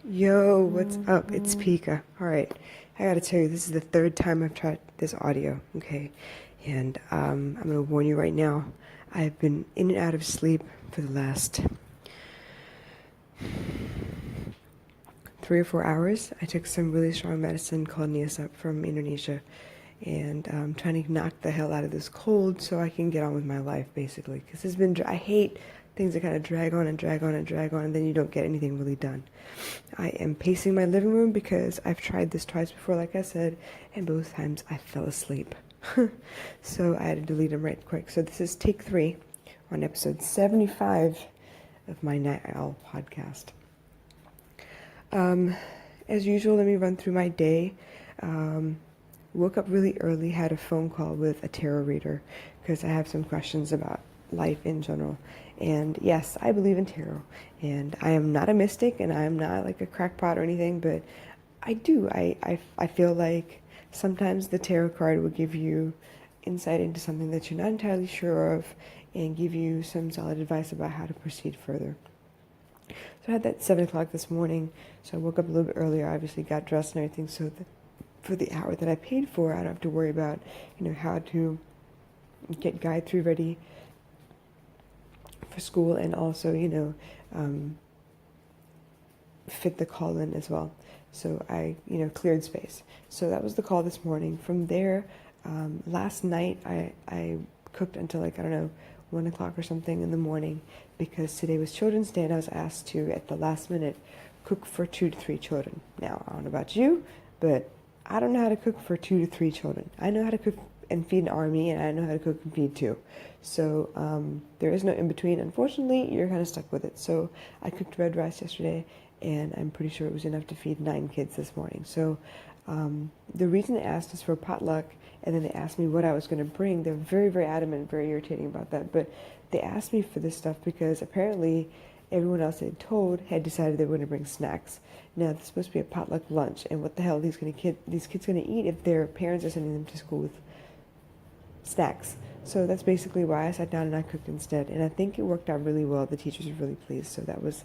Yo, what's up? It's Pika. All right, I gotta tell you, this is the third time I've tried this audio, okay? And I'm gonna warn you right now, I've been in and out of sleep for the last 3 or 4 hours. I took some really strong medicine called Niasep from Indonesia, and I'm trying to knock the hell out of this cold so I can get on with my life, basically. Because I hate things that kind of drag on and drag on and drag on, and then you don't get anything really done. I am pacing my living room because I've tried this twice before, like I said, and both times I fell asleep. So I had to delete them right quick. So this is take 3 on episode 75 of my Night Owl podcast. As usual, let me run through my day. Woke up really early, had a phone call with a tarot reader because I have some questions about life in general. And yes, I believe in tarot, and I am not a mystic, and I am not like a crackpot or anything, but I do. I feel like sometimes the tarot card will give you insight into something that you're not entirely sure of and give you some solid advice about how to proceed further. So I had that 7 o'clock this morning, so I woke up a little bit earlier, obviously got dressed and everything, so that for the hour that I paid for, I don't have to worry about, how to get Gayatri ready for school and also, fit the call in as well. So I, cleared space. So that was the call this morning. From there, last night I cooked until 1 o'clock or something in the morning because today was Children's Day and I was asked to, at the last minute, cook for 2 to 3 children. Now, I don't know about you, but I don't know how to cook for 2 to 3 children. I know how to cook and feed an army, and I know how to cook and feed 2. So there is no in-between. Unfortunately, you're kind of stuck with it. So I cooked red rice yesterday, and I'm pretty sure it was enough to feed 9 kids this morning. So the reason they asked is for potluck, and then they asked me what I was going to bring. They're very, very adamant, very irritating about that. But they asked me for this stuff because apparently everyone else they'd told had decided they were going to bring snacks. Now, this is supposed to be a potluck lunch, and what the hell are these kids going to eat if their parents are sending them to school with snacks? So that's basically why I sat down and I cooked instead. And I think it worked out really well. The teachers were really pleased. So that was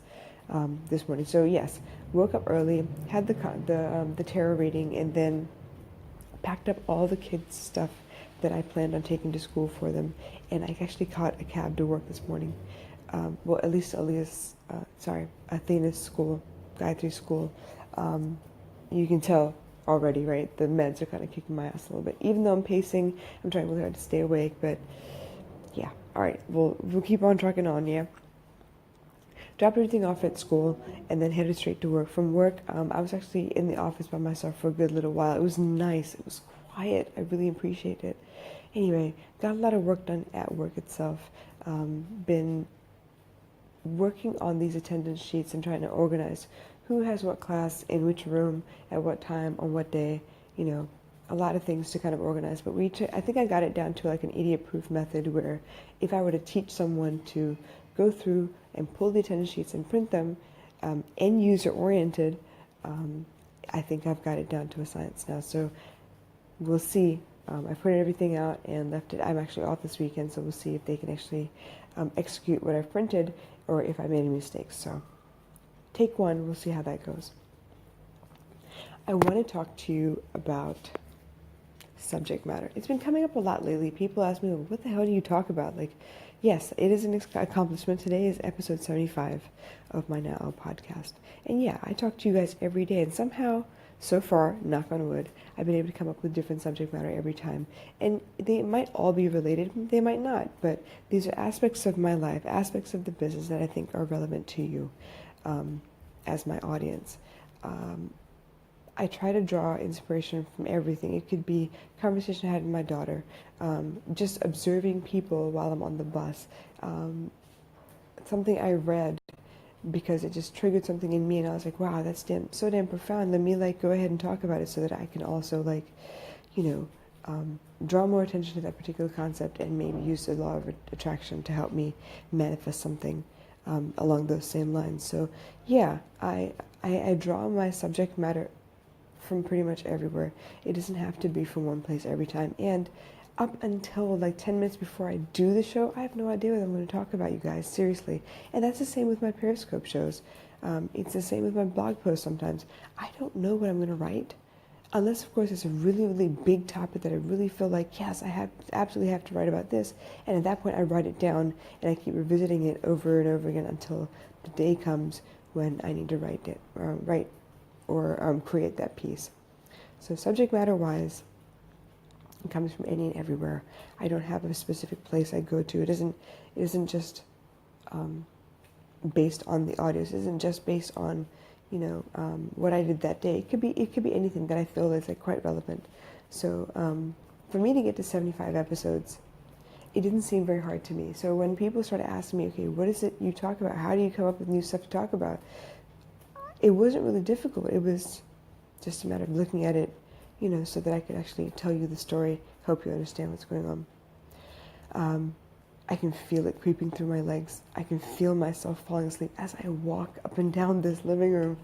this morning. So yes, woke up early, had the tarot reading, and then packed up all the kids' stuff that I planned on taking to school for them. And I actually caught a cab to work this morning. Well, at least Athena's school, Gayatri's school. You can tell already, right? The meds are kind of kicking my ass a little bit. Even though I'm pacing, I'm trying really hard to stay awake, but yeah. All right, we'll keep on trucking on, yeah? Dropped everything off at school and then headed straight to work. From work, I was actually in the office by myself for a good little while. It was nice. It was quiet. I really appreciate it. Anyway, got a lot of work done at work itself. Been working on these attendance sheets and trying to organize who has what class, in which room, at what time, on what day, a lot of things to kind of organize. But I think I got it down to like an idiot-proof method where if I were to teach someone to go through and pull the attendance sheets and print them, end user-oriented, I think I've got it down to a science now. So we'll see. I printed everything out and left it. I'm actually off this weekend, so we'll see if they can actually execute what I've printed or if I made any mistakes. So take 1, we'll see how that goes. I want to talk to you about subject matter. It's been coming up a lot lately. People ask me, well, what the hell do you talk about? Yes, it is an accomplishment. Today is episode 75 of my Now podcast. And yeah, I talk to you guys every day, and somehow, so far, knock on wood, I've been able to come up with different subject matter every time. And they might all be related, they might not, but these are aspects of my life, aspects of the business that I think are relevant to you as my audience. I try to draw inspiration from everything. It could be conversation I had with my daughter, just observing people while I'm on the bus, something I read because it just triggered something in me, and I was like, wow, that's so damn profound. Let me go ahead and talk about it so that I can also draw more attention to that particular concept and maybe use the law of attraction to help me manifest something along those same lines. So yeah, I draw my subject matter from pretty much everywhere. It doesn't have to be from one place every time. And up until 10 minutes before I do the show, I have no idea what I'm going to talk about, you guys, seriously. And that's the same with my Periscope shows. It's the same with my blog posts sometimes. I don't know what I'm going to write. Unless, of course, it's a really, really big topic that I really feel like, yes, absolutely have to write about this. And at that point, I write it down and I keep revisiting it over and over again until the day comes when I need to write or create that piece. So subject matter-wise, it comes from any and everywhere. I don't have a specific place I go to. It isn't just based on the audios. It isn't just based on what I did that day. It could be anything that I feel is like quite relevant. So for me to get to 75 episodes, it didn't seem very hard to me. So when people started asking me, okay, what is it you talk about? How do you come up with new stuff to talk about? It wasn't really difficult. It was just a matter of looking at it, so that I could actually tell you the story, help you understand what's going on. I can feel it creeping through my legs. I can feel myself falling asleep as I walk up and down this living room.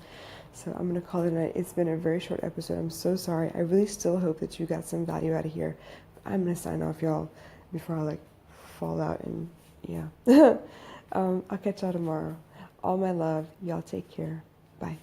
So I'm going to call it a night. It's been a very short episode. I'm so sorry. I really still hope that you got some value out of here. I'm going to sign off, y'all, before I fall out and yeah. I'll catch y'all tomorrow. All my love. Y'all take care. Bye.